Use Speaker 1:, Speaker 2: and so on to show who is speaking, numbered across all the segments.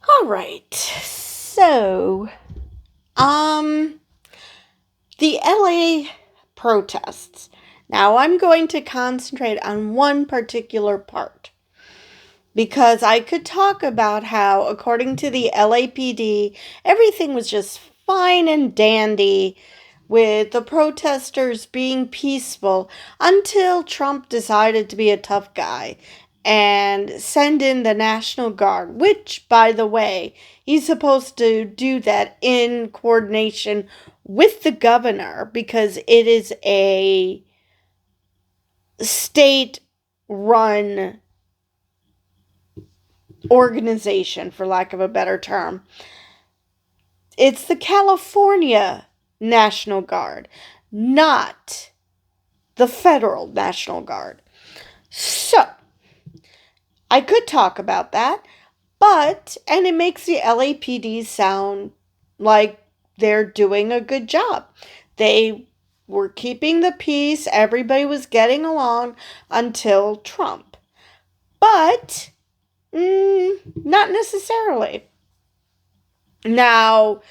Speaker 1: All right. So, um, the LA protests. Now, I'm going to concentrate on one particular part because I could talk about how, according to the LAPD, everything was just fine and dandy with the protesters being peaceful until Trump decided to be a tough guy and send in the National Guard, which, by the way, he's supposed to do that in coordination with the governor because it is a state run organization, for lack of a better term. It's the California National Guard, not the federal National Guard. So, I could talk about that, and it makes the LAPD sound like they're doing a good job. They were keeping the peace, everybody was getting along until Trump. But, not necessarily. Now,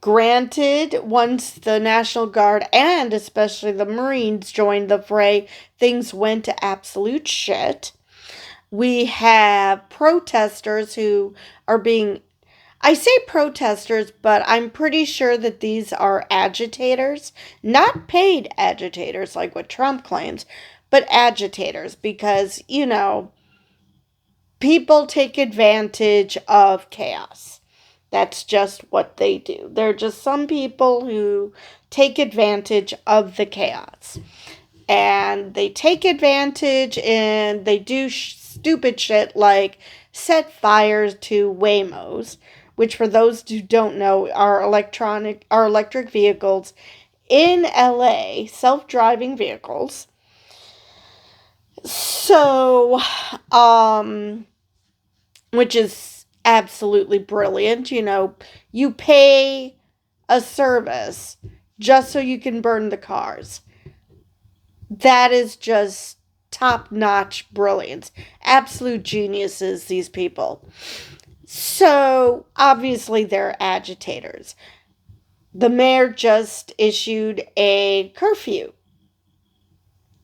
Speaker 1: granted, once the National Guard and especially the Marines joined the fray, things went to absolute shit. We have protesters who are being, I say protesters, but I'm pretty sure that these are agitators, not paid agitators like what Trump claims, but agitators because, people take advantage of chaos. That's just what they do. They're just some people who take advantage of the chaos. And they take advantage and they do stupid shit like set fires to Waymos, which for those who don't know are electric vehicles in LA, self-driving vehicles. So, which is absolutely brilliant. You pay a service just so you can burn the cars. That is just top notch brilliance. Absolute geniuses, these people. So, obviously, they're agitators. The mayor just issued a curfew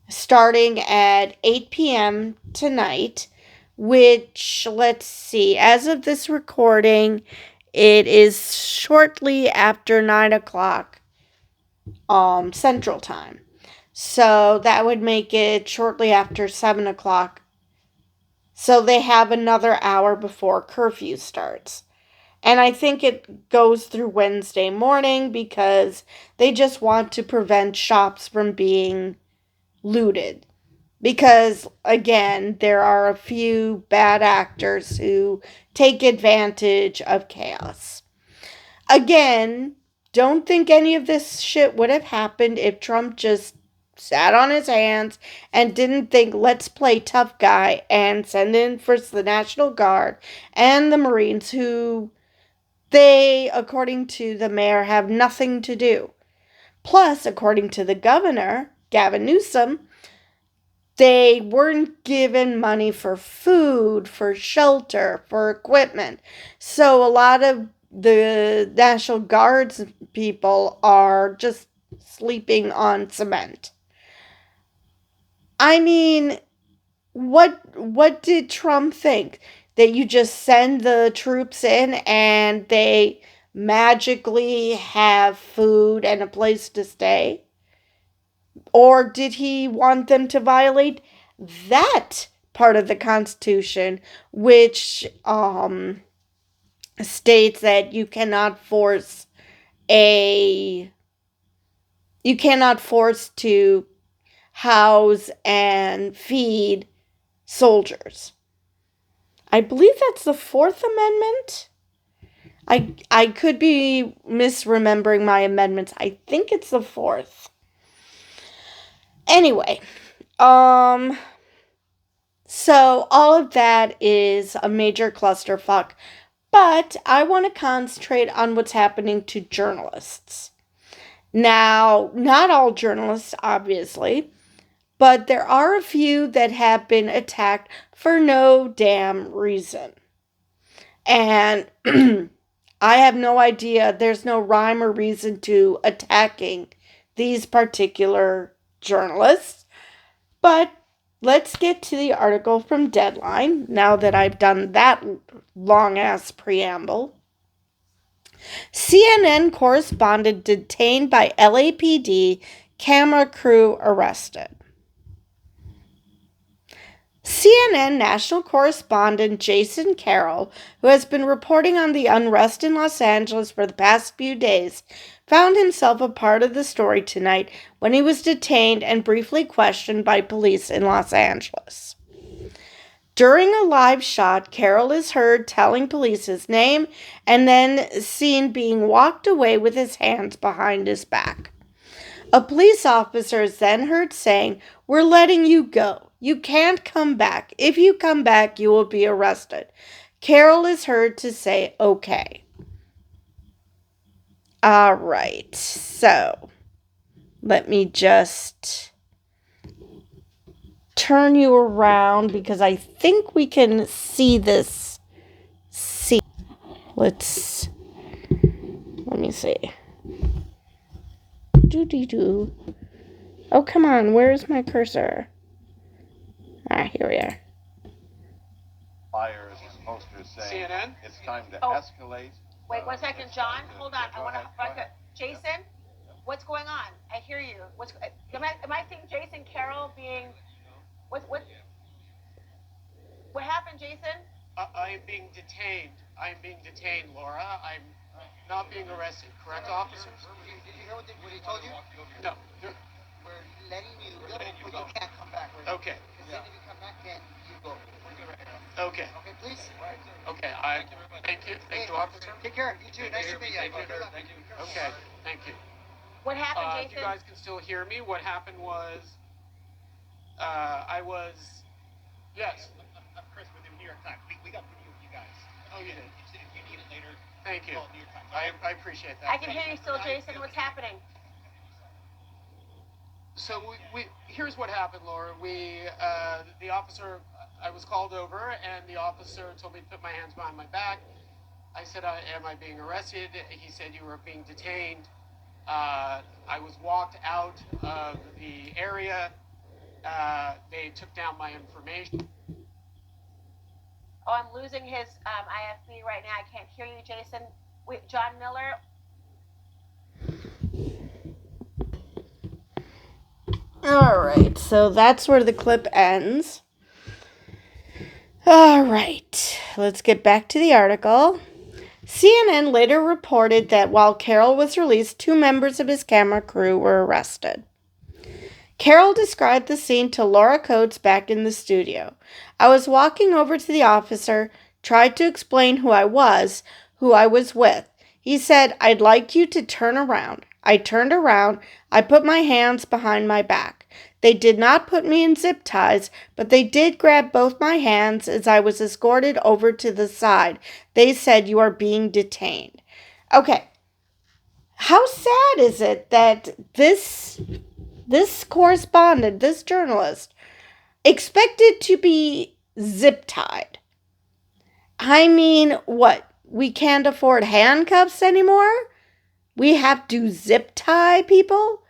Speaker 1: starting at 8 p.m. tonight, which, let's see, as of this recording, it is shortly after 9 o'clock Central Time. So that would make it shortly after 7 o'clock. So they have another hour before curfew starts. And I think it goes through Wednesday morning because they just want to prevent shops from being looted. Because, again, there are a few bad actors who take advantage of chaos. Again, don't think any of this shit would have happened if Trump just sat on his hands and didn't think, let's play tough guy and send in first the National Guard and the Marines, who they, according to the mayor, have nothing to do. Plus, according to the governor, Gavin Newsom, they weren't given money for food, for shelter, for equipment. So a lot of the National Guard's people are just sleeping on cement. I mean, what did Trump think? That you just send the troops in and they magically have food and a place to stay? Or did he want them to violate that part of the Constitution, which states that a you cannot force to house and feed soldiers. I believe that's the Fourth Amendment. I could be misremembering my amendments. I think it's the fourth. Anyway, um so all of that is a major clusterfuck, but I want to concentrate on what's happening to journalists. Now, not all journalists, obviously, but there are a few that have been attacked for no damn reason. And I have no idea. There's no rhyme or reason to attacking these particular journalists. But let's get to the article from Deadline now that I've done that long-ass preamble. CNN correspondent detained by LAPD, camera crew arrested. CNN national correspondent Jason Carroll, who has been reporting on the unrest in Los Angeles for the past few days, found himself a part of the story tonight when he was detained and briefly questioned by police in Los Angeles. During a live shot, Carroll is heard telling police his name and then seen being walked away with his hands behind his back. A police officer is then heard saying, "We're letting you go. You can't come back. If you come back, you will be arrested." Carroll is heard to say, "Okay." All right, so let me just turn you around because I think we can see this scene. Let me see. Doo-dee-doo. Oh, come on, where's my cursor? Here we are.
Speaker 2: Flyers, posters saying CNN? It's time to escalate.
Speaker 3: Wait 1 second, John. Hold on. I want to. Jason, what's going on? I hear you. Am I seeing Jason Carroll being? What happened, Jason?
Speaker 4: I am being detained. Laura. I'm not being arrested. Correct, officers?
Speaker 5: Did you hear what he told you?
Speaker 4: No.
Speaker 5: We're letting you go, but you can't come back.
Speaker 4: Okay.
Speaker 5: Because then if you come back, then you go.
Speaker 4: Okay.
Speaker 5: Okay, please.
Speaker 4: Okay. Thank you. Thank you, officer.
Speaker 5: Take care. You too. Nice to meet you.
Speaker 4: Thank you. Okay. Thank you.
Speaker 3: What happened, Jason?
Speaker 4: You guys can still hear me. What happened was, yes.
Speaker 2: Chris, with the New York Times. We got video of you guys.
Speaker 4: Oh, you did.
Speaker 2: If you need it later,
Speaker 4: Thank you.
Speaker 2: call New York Times.
Speaker 4: I appreciate that.
Speaker 3: I can hear you still, Jason. What's happening?
Speaker 4: So here's what happened, Laura. The officer, I was called over, and the officer told me to put my hands behind my back. I said, "Am I being arrested?" He said, "You were being detained." I was walked out of the area. They took down my information.
Speaker 3: Oh, I'm losing his IFB right now. I can't hear you, Jason. Wait, John Miller.
Speaker 1: All right, so that's where the clip ends. All right, let's get back to the article. CNN later reported that while Carroll was released, 2 members of his camera crew were arrested. Carroll described the scene to Laura Coates back in the studio. "I was walking over to the officer, tried to explain who I was with. He said, 'I'd like you to turn around.' I turned around. I put my hands behind my back. They did not put me in zip ties, but they did grab both my hands as I was escorted over to the side. They said, 'You are being detained.'" Okay. How sad is it that this correspondent, this journalist, expected to be zip tied? I mean, what? We can't afford handcuffs anymore? We have to zip tie people?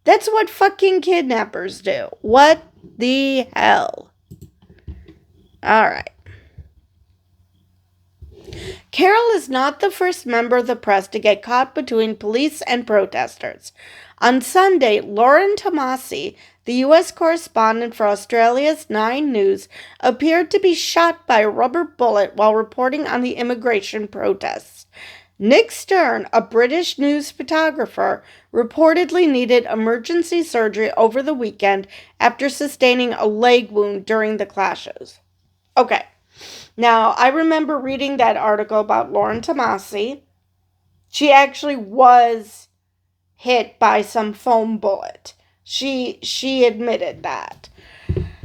Speaker 1: That's what fucking kidnappers do. What the hell? All right. Carroll is not the first member of the press to get caught between police and protesters. On Sunday, Lauren Tomasi, the U.S. correspondent for Australia's Nine News, appeared to be shot by a rubber bullet while reporting on the immigration protests. Nick Stern, a British news photographer, reportedly needed emergency surgery over the weekend after sustaining a leg wound during the clashes. Okay, now I remember reading that article about Lauren Tomasi. She actually was hit by some foam bullet. She admitted that.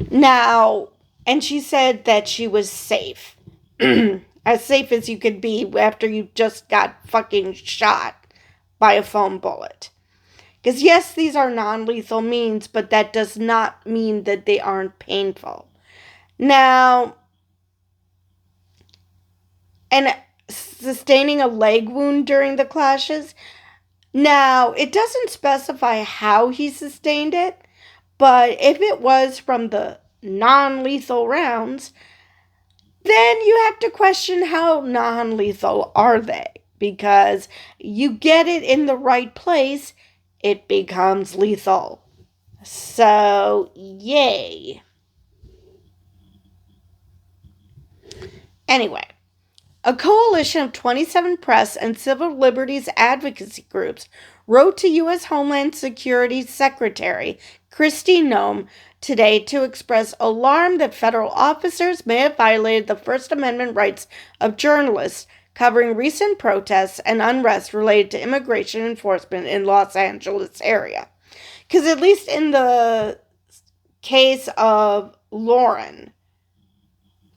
Speaker 1: Now, and she said that she was safe. As safe as you could be after you just got fucking shot by a foam bullet. Because yes, these are non-lethal means, but that does not mean that they aren't painful. Now, and sustaining a leg wound during the clashes. Now, it doesn't specify how he sustained it, but if it was from the non-lethal rounds, then you have to question how non-lethal are they? Because you get it in the right place, it becomes lethal. So, yay. Anyway, a coalition of 27 press and civil liberties advocacy groups wrote to U.S. Homeland Security Secretary Kristi Noem today to express alarm that federal officers may have violated the First Amendment rights of journalists, covering recent protests and unrest related to immigration enforcement in Los Angeles area. Because at least in the case of Lauren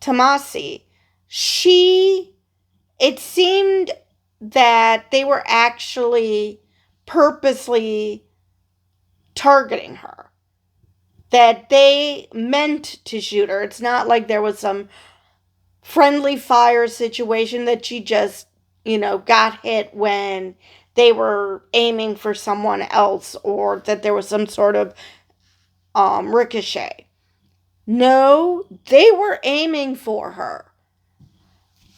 Speaker 1: Tomasi, it seemed that they were actually purposely targeting her. That they meant to shoot her. It's not like there was some friendly fire situation that she just, got hit when they were aiming for someone else, or that there was some sort of ricochet. No, they were aiming for her.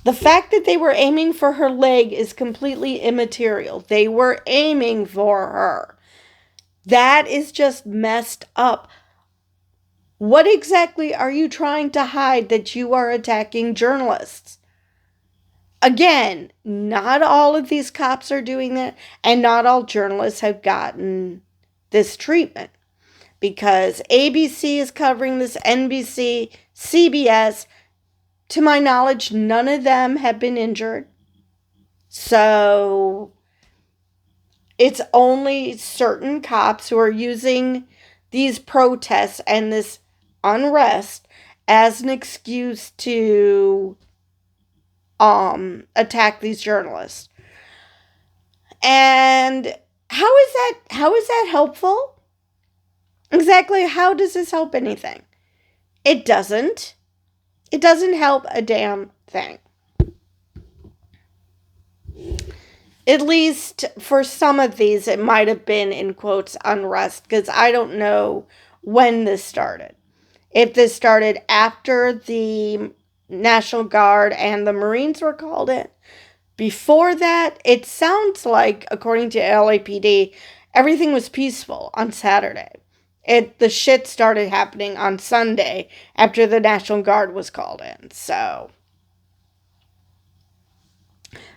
Speaker 1: The fact that they were aiming for her leg is completely immaterial. They were aiming for her. That is just messed up. What exactly are you trying to hide that you are attacking journalists? Again, not all of these cops are doing that, and not all journalists have gotten this treatment. Because ABC is covering this, NBC, CBS. To my knowledge, none of them have been injured. So, it's only certain cops who are using these protests and this unrest as an excuse to attack these journalists. And how is that helpful? Exactly, how does this help anything? It doesn't. It doesn't help a damn thing. At least for some of these, it might have been, in quotes, unrest, because I don't know when this started. If this started after the National Guard and the Marines were called in. Before that, it sounds like, according to LAPD, everything was peaceful on Saturday. The shit started happening on Sunday after the National Guard was called in. So,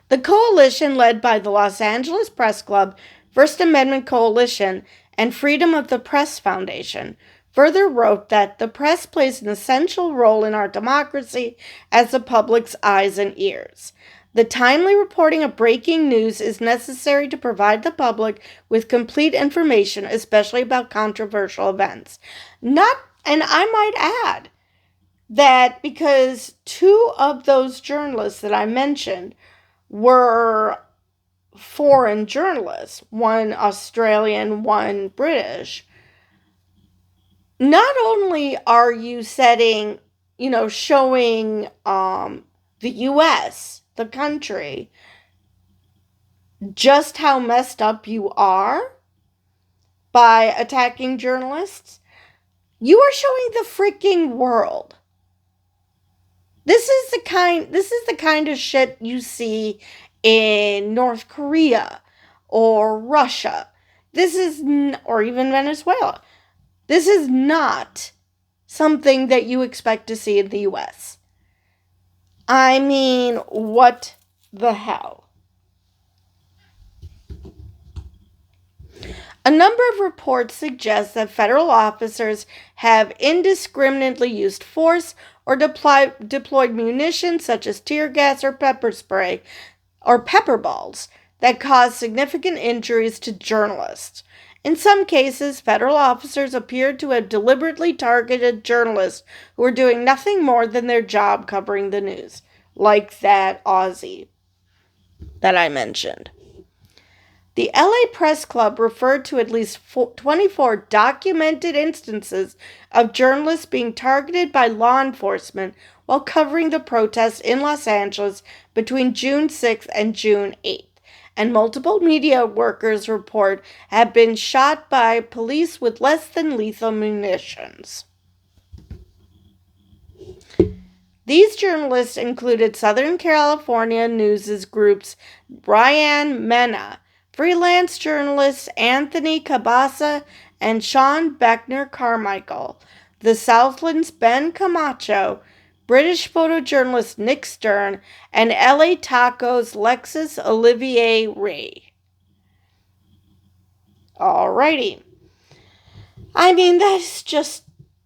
Speaker 1: the coalition led by the Los Angeles Press Club, First Amendment Coalition, and Freedom of the Press Foundation further wrote that the press plays an essential role in our democracy as the public's eyes and ears. The timely reporting of breaking news is necessary to provide the public with complete information, especially about controversial events. And I might add that because 2 of those journalists that I mentioned were foreign journalists, one Australian, one British, not only are you showing the U.S., the country, just how messed up you are by attacking journalists, you are showing the freaking world. This is the kind of shit you see in North Korea or Russia. Or even Venezuela. This is not something that you expect to see in the U.S. I mean, what the hell? A number of reports suggest that federal officers have indiscriminately used force or deployed munitions such as tear gas or pepper spray or pepper balls that caused significant injuries to journalists. In some cases, federal officers appeared to have deliberately targeted journalists who were doing nothing more than their job covering the news, like that Aussie that I mentioned. The LA Press Club referred to at least 24 documented instances of journalists being targeted by law enforcement while covering the protests in Los Angeles between June 6th and June 8th. And multiple media workers report have been shot by police with less than lethal munitions. These journalists included Southern California News Group's Ryan Mena, freelance journalists Anthony Cabasa and Sean Beckner Carmichael, the Southland's Ben Camacho, British photojournalist Nick Stern, and LA Taco's Lexus Olivier Ray. Alrighty. I mean, that's just,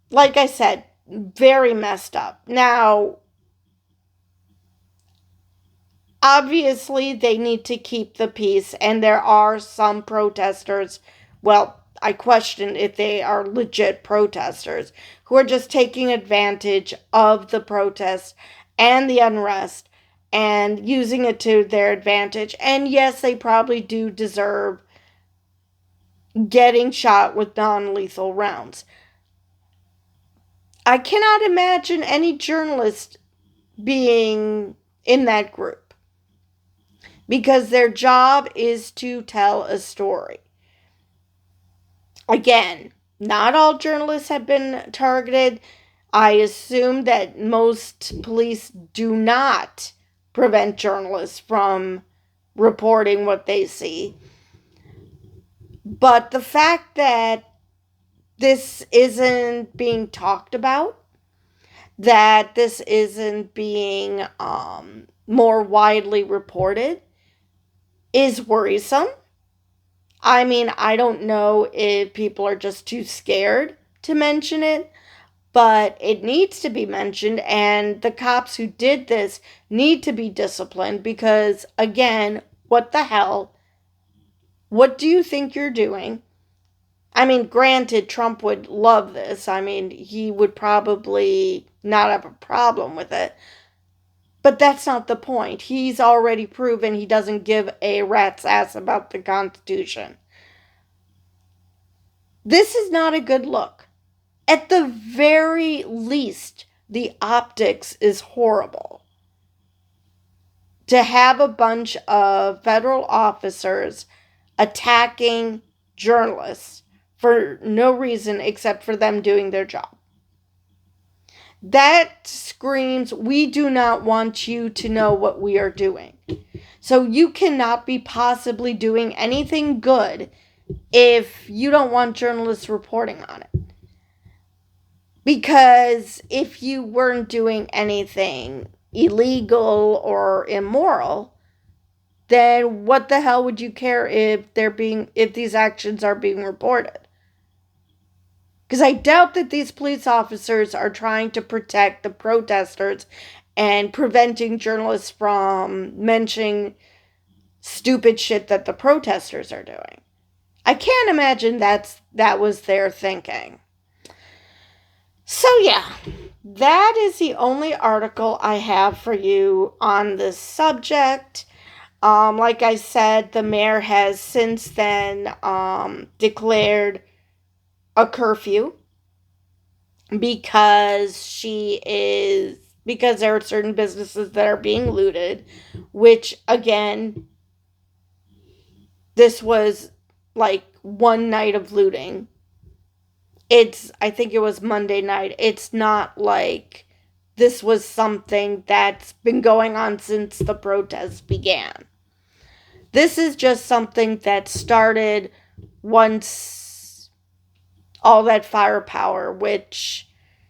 Speaker 1: like I said, very messed up. Now, obviously, they need to keep the peace, and there are some protesters, well, I question if they are legit protesters, who are just taking advantage of the protests and the unrest and using it to their advantage. And yes, they probably do deserve getting shot with non-lethal rounds. I cannot imagine any journalist being in that group, because their job is to tell a story. Again, not all journalists have been targeted. I assume that most police do not prevent journalists from reporting what they see. But the fact that this isn't being talked about, that this isn't being more widely reported, is worrisome. I mean, I don't know if people are just too scared to mention it, but it needs to be mentioned, and the cops who did this need to be disciplined because, again, what the hell? What do you think you're doing? I mean, granted, Trump would love this. I mean, he would probably not have a problem with it. But that's not the point. He's already proven he doesn't give a rat's ass about the Constitution. This is not a good look. At the very least, the optics is horrible. To have a bunch of federal officers attacking journalists for no reason except for them doing their job. That screams, we do not want you to know what we are doing. So you cannot be possibly doing anything good if you don't want journalists reporting on it. Because if you weren't doing anything illegal or immoral, then what the hell would you care if these actions are being reported? Because I doubt that these police officers are trying to protect the protesters and preventing journalists from mentioning stupid shit that the protesters are doing. I can't imagine that was their thinking. So yeah, that is the only article I have for you on this subject. Like I said, the mayor has since then declared a curfew because there are certain businesses that are being looted, which again, this was like one night of looting. I think it was Monday night. It's not like this was something that's been going on since the protests began. This is just something that started once all that firepower, which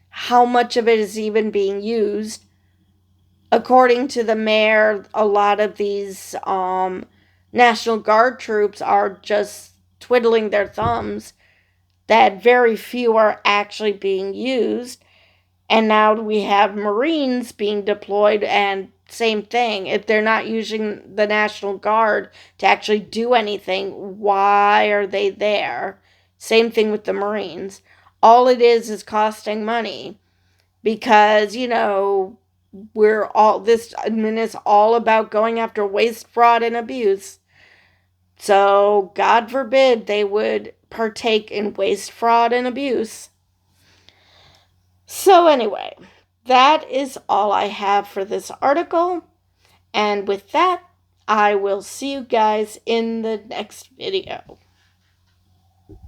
Speaker 1: how much of it is even being used? According to the mayor, a lot of these National Guard troops are just twiddling their thumbs, that very few are actually being used. And now we have Marines being deployed, and same thing. If they're not using the National Guard to actually do anything, why are they there? Same thing with the Marines. All it is costing money because, this admin is all about going after waste, fraud, and abuse. So, God forbid they would partake in waste, fraud, and abuse. So, anyway, that is all I have for this article. And with that, I will see you guys in the next video.